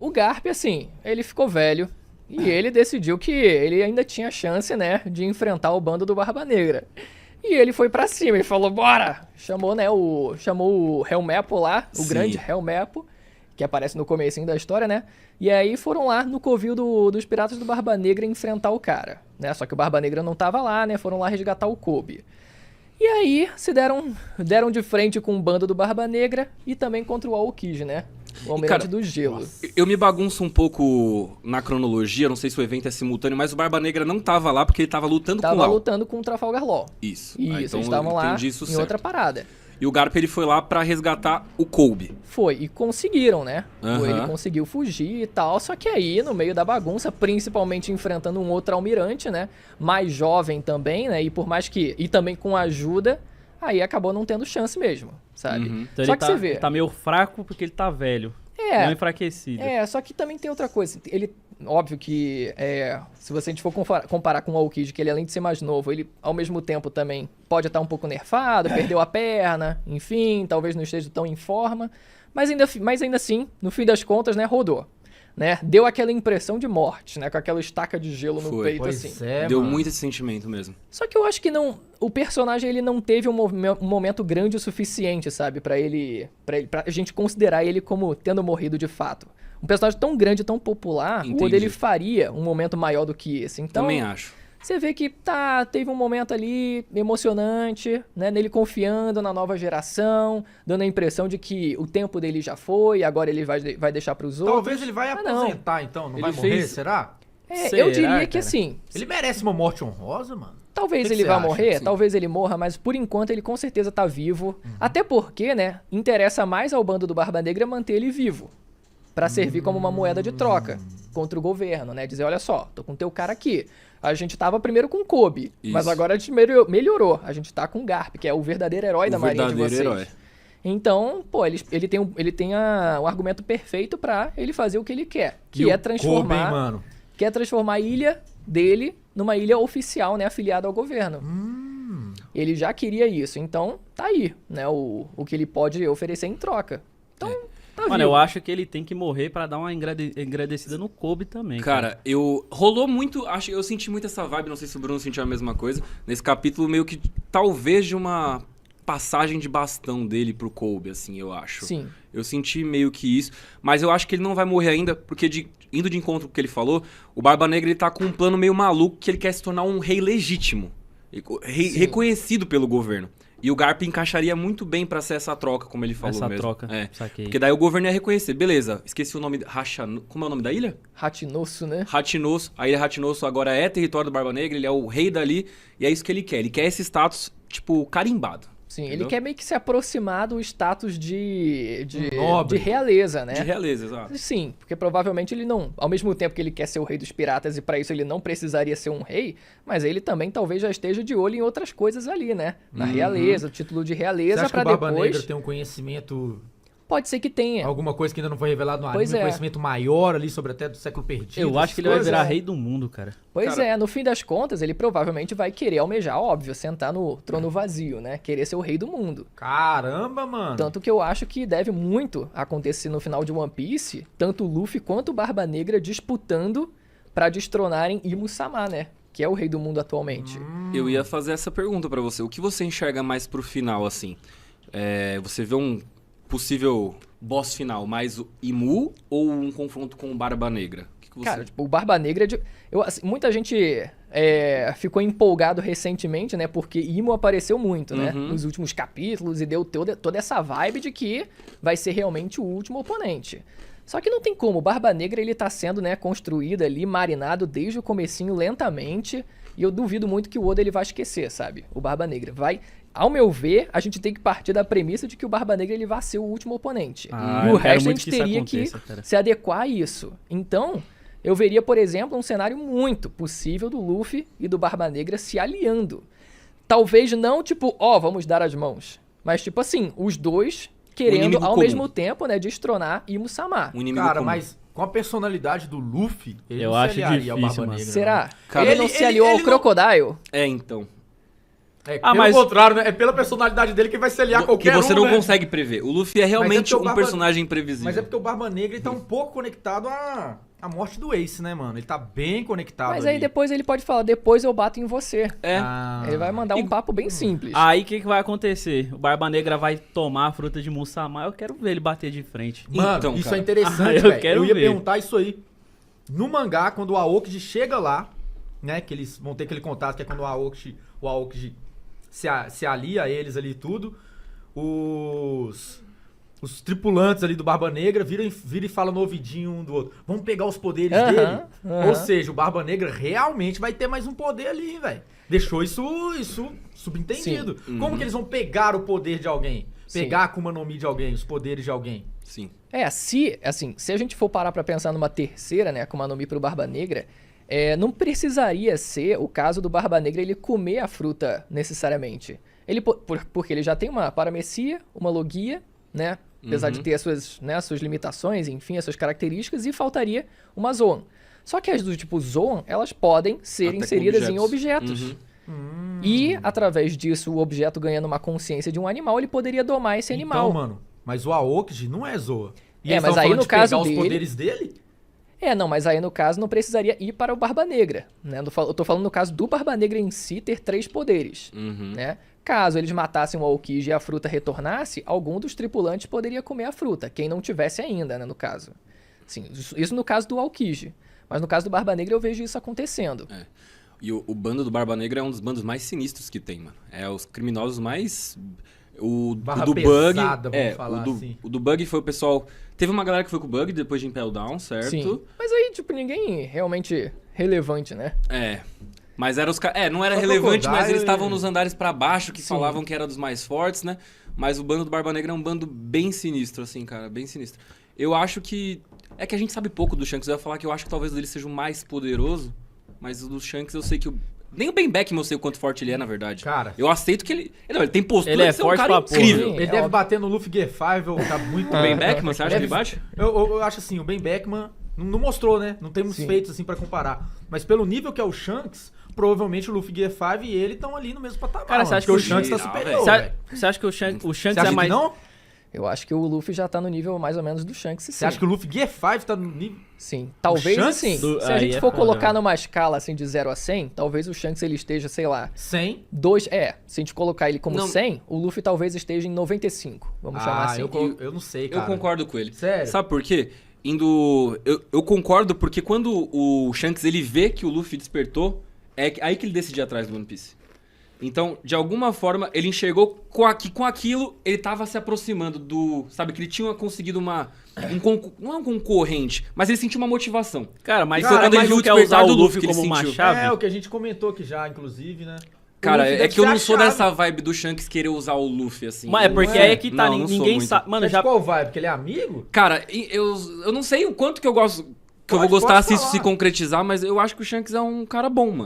o Garp, assim, ele ficou velho e ele decidiu que ele ainda tinha chance, né, de enfrentar o bando do Barba Negra. E ele foi pra cima e falou, bora! Chamou, né, chamou o Helmepo lá, o Sim. grande Helmepo, que aparece no comecinho da história, né? E aí foram lá no covil dos piratas do Barba Negra enfrentar o cara, né? Só que o Barba Negra não tava lá, né? Foram lá resgatar o Kobe. E aí se deram de frente com o bando do Barba Negra e também contra o Aokiji, né? O Almirante do Gelo. Eu me bagunço um pouco na cronologia, não sei se o evento é simultâneo, mas o Barba Negra não tava lá porque ele tava lutando com o Tava Lau. lutando com o Trafalgar Law. Isso. Isso, Ah, então eles eu estavam lá entendi isso em certo. outra parada. E o Garp, ele foi lá pra resgatar o Kobe. Foi, e conseguiram, né? Aham. Ele conseguiu fugir e tal, só que aí, no meio da bagunça, principalmente enfrentando um outro almirante, né? Mais jovem também, né? E por mais que... E também com ajuda, aí acabou não tendo chance mesmo, sabe? Uhum. Então Só ele que você vê... tá meio fraco porque ele tá velho. Não enfraquecido. Só que também tem outra coisa. Ele, óbvio que, se a gente for comparar com o Aokiji, que ele além de ser mais novo, ele ao mesmo tempo também pode estar um pouco nerfado, perdeu a perna, enfim, talvez não esteja tão em forma, mas ainda assim, no fim das contas, né, rodou. Né? Deu aquela impressão de morte, né? Com aquela estaca de gelo no Foi. peito, Pois assim. Deu mano. muito esse sentimento mesmo. Só que eu acho que não... O personagem, ele não teve um momento grande o suficiente, sabe? Pra a gente considerar ele como tendo morrido de fato. Um personagem tão grande, tão popular, o Entendi. Oda, ele faria um momento maior do que esse. Então, Também acho. você vê que teve um momento ali emocionante, né? Nele confiando na nova geração, dando a impressão de que o tempo dele já foi, agora ele vai deixar pros outros. Talvez ele vai não. aposentar, então. Não Ele vai morrer, fez- será? Será, Eu diria que cara? assim, Ele merece uma morte honrosa, mano. talvez O que ele você vá acha? morrer, Sim. talvez ele morra, mas por enquanto ele com certeza tá vivo. Até porque, né, interessa mais ao bando do Barba Negra manter ele vivo. Pra servir como uma moeda de troca contra o governo, né? Dizer, olha só, tô com teu cara aqui. A gente tava primeiro com Kobe, mas Isso. agora a gente melhorou. A gente tá com Garp, que é o verdadeiro herói da marinha de vocês. herói. Então, pô, ele tem o argumento perfeito pra ele fazer o que ele quer, que E é o transformar... Kobe, hein, mano. Que é transformar a ilha dele numa ilha oficial, né, afiliada ao governo. Ele já queria isso, então tá aí, né, o que ele pode oferecer em troca. Então, tá Mano, vivo. eu acho que ele tem que morrer pra dar uma engrandecida no Kobe também, Cara, rolou muito, eu senti muito essa vibe, não sei se o Bruno sentiu a mesma coisa, nesse capítulo meio que talvez de uma passagem de bastão dele pro Kobe, assim, eu acho. Sim. Eu senti meio que isso, mas eu acho que ele não vai morrer ainda, porque indo de encontro com o que ele falou, o Barba Negra ele tá com um plano meio maluco que ele quer se tornar um rei legítimo, reconhecido pelo governo. E o Garp encaixaria muito bem pra ser essa troca, como ele falou Essa mesmo. troca, É. saquei. Porque daí o governo ia reconhecer, beleza, esqueci o nome, como é o nome da ilha? Ratinosso, né? Ratinosso, a ilha Ratinosso agora é território do Barba Negra, ele é o rei dali, e é isso que ele quer. Ele quer esse status, tipo, carimbado. Sim, Entendeu? ele quer meio que se aproximar do status de Nobre. realeza, né? De realeza, exato. Sim, porque provavelmente ele não... Ao mesmo tempo que ele quer ser o rei dos piratas e pra isso ele não precisaria ser um rei, mas ele também talvez já esteja de olho em outras coisas ali, né? Na realeza, o título de Você realeza acha que pra o Barba depois... Negra tem um conhecimento... Pode ser que tenha. Alguma coisa que ainda não foi revelado no Pois anime, um é. conhecimento maior ali sobre até do século perdido. Eu acho que ele vai essas virar coisas. rei do mundo, cara. Pois Cara- é, no fim das contas, ele provavelmente vai querer almejar, óbvio, sentar no trono vazio, né? Querer ser o rei do mundo. Caramba, mano. Tanto que eu acho que deve muito acontecer no final de One Piece, tanto o Luffy quanto o Barba Negra disputando pra destronarem Imu-sama, né? Que é o rei do mundo atualmente. Eu ia fazer essa pergunta pra você. O que você enxerga mais pro final, assim? Você vê um possível boss final, mais o Imu ou um confronto com o Barba Negra? O que você... Cara, tipo, o Barba Negra... assim, muita gente ficou empolgado recentemente, né? Porque Imo apareceu muito, né? Uhum. Nos últimos capítulos e deu toda essa vibe de que vai ser realmente o último oponente. Só que não tem como. O Barba Negra, ele tá sendo, né, construído ali, marinado desde o comecinho lentamente. E eu duvido muito que o Oda ele vai esquecer, sabe? O Barba Negra. Ao meu ver, a gente tem que partir da premissa de que o Barba Negra ele vai ser o último oponente. Ah, E o eu quero resto a muito gente que isso teria aconteça, que cara. se adequar a isso. Então, eu veria, por exemplo, um cenário muito possível do Luffy e do Barba Negra se aliando. Talvez não, tipo, vamos dar as mãos. Mas, tipo assim, os dois querendo, inimigo ao comum. mesmo tempo, né, destronar Imu-sama. Um inimigo Cara, comum. mas com a personalidade do Luffy, ele Eu não se acho aliaria ao difícil, Barba mano. Negra. Será? não. Cara, ele não se aliou ao ele não- Crocodile? Então. É, Ah, pelo mas- contrário, né? É pela personalidade dele que vai se aliar a Que qualquer você um, não né? consegue prever. O Luffy é realmente porque o um Barba- personagem imprevisível. Mas é porque o Barba Negra ele tá um pouco conectado à morte do Ace, né, mano? Ele tá bem conectado Mas ali. aí depois ele pode falar, depois eu bato em você. É. Ah. Ele vai mandar um papo bem simples. Aí o que vai acontecer? O Barba Negra vai tomar a fruta de Musamá, eu quero ver ele bater de frente. Mano, Então, isso cara. é interessante, Ah, eu velho. quero Eu ia ver. perguntar isso aí. No mangá, quando o Aokiji chega lá, né, que eles vão ter aquele contato, que é quando o Aokiji se alia a eles ali e tudo, os tripulantes ali do Barba Negra viram e falam no ouvidinho um do outro. Vamos pegar os poderes Aham, dele. aham. Ou seja, o Barba Negra realmente vai ter mais um poder ali, velho. Deixou isso subentendido. Como que eles vão pegar o poder de alguém? Sim. Pegar a Akuma no Mi de alguém, os poderes de alguém? Sim. Se a gente for parar pra pensar numa terceira, né, Akuma no Mi pro Barba Negra, não precisaria ser o caso do Barba Negra ele comer a fruta necessariamente. Porque ele já tem uma paramecia, uma logia, né, apesar de ter as suas limitações, enfim, as suas características, e faltaria uma Zoan. Só que as do tipo Zoan, elas podem ser Até com inseridas em objetos. Uhum. E, através disso, o objeto ganhando uma consciência de um animal, ele poderia domar esse animal. Então, mano, mas o Aokiji não é Zoa. E É, eles mas tão aí falando no de caso pegar os dele- poderes dele? Não, mas aí no caso não precisaria ir para o Barba Negra, né? Eu tô falando no caso do Barba Negra em si ter 3 poderes, Uhum. né? Caso eles matassem o Aokiji e a fruta retornasse, algum dos tripulantes poderia comer a fruta, quem não tivesse ainda, né, no caso. Sim, isso no caso do Aokiji. Mas no caso do Barba Negra eu vejo isso acontecendo. E o bando do Barba Negra é um dos bandos mais sinistros que tem, mano. É os criminosos mais... O Barra do Bug... pesada, vamos falar o assim. do Bug foi o pessoal... Teve uma galera que foi com o Bug depois de Impel Down, certo? Sim. Mas aí, tipo, ninguém realmente relevante, né? É. Mas era os caras... não era Só relevante, mas Crocodile eles estavam e- nos andares pra baixo, que Sim. falavam que era dos mais fortes, né? Mas o bando do Barba Negra é um bando bem sinistro, assim, cara. Bem sinistro. Eu acho que... É que a gente sabe pouco do Shanks. Eu ia falar que eu acho que talvez o dele seja o mais poderoso. Mas o do Shanks eu sei que... Nem o Ben Beckman eu sei o quanto forte ele é, na verdade. Cara. Eu aceito que ele... Não, ele tem postura Ele é de ser forte um cara pra porra. incrível. Sim. Ele É deve óbvio. bater no Luffy G5, ou tá muito O Ben Beckman, você acha que ele bate? Eu acho assim, o Ben Beckman não mostrou, né? Não temos Sim. feitos assim pra comparar. Mas pelo nível que é o Shanks, provavelmente o Luffy G5 e ele estão ali no mesmo patamar. Cara, você mano, acha porque o que Shanks tá Não, superior, Você velho. você acha que o Shanks Você é acha mais... que não? Eu acho que o Luffy já tá no nível mais ou menos do Shanks, sim. Você acha que o Luffy G5 tá no nível... Sim, talvez Shanks? assim. Do- Se a aí gente é for foda, colocar velho. numa escala assim de 0 a 100, talvez o Shanks ele esteja, sei lá, 100? 2. Se a gente colocar ele como Não. 100, o Luffy talvez esteja em 95. Vamos chamar assim. eu não sei, cara. Eu concordo com ele. Sério? Sabe por quê? Eu concordo porque quando o Shanks ele vê que o Luffy despertou, é aí que ele decide ir atrás do One Piece. Então, de alguma forma, ele enxergou que com aquilo ele tava se aproximando do... Sabe, que ele tinha conseguido não é um concorrente, mas ele sentiu uma motivação. Cara, mas Cara, quando ele mas não o quer usar despertar o do Luffy Luffy que ele como uma sentiu. chave... É, o que a gente comentou aqui já, inclusive, né? O Cara, Luffy é deve que eu ser não a sou chave. dessa vibe do Shanks querer usar o Luffy, assim. Mas é porque Não é? aí que tá, Não, não sou ninguém muito. sabe... Mano, Mas já... qual vibe? Porque ele é amigo? Cara, eu não sei o quanto que eu gosto... Que eu vou Pode gostar se isso falar. se concretizar, mas eu acho que o Shanks é um cara bom, mano.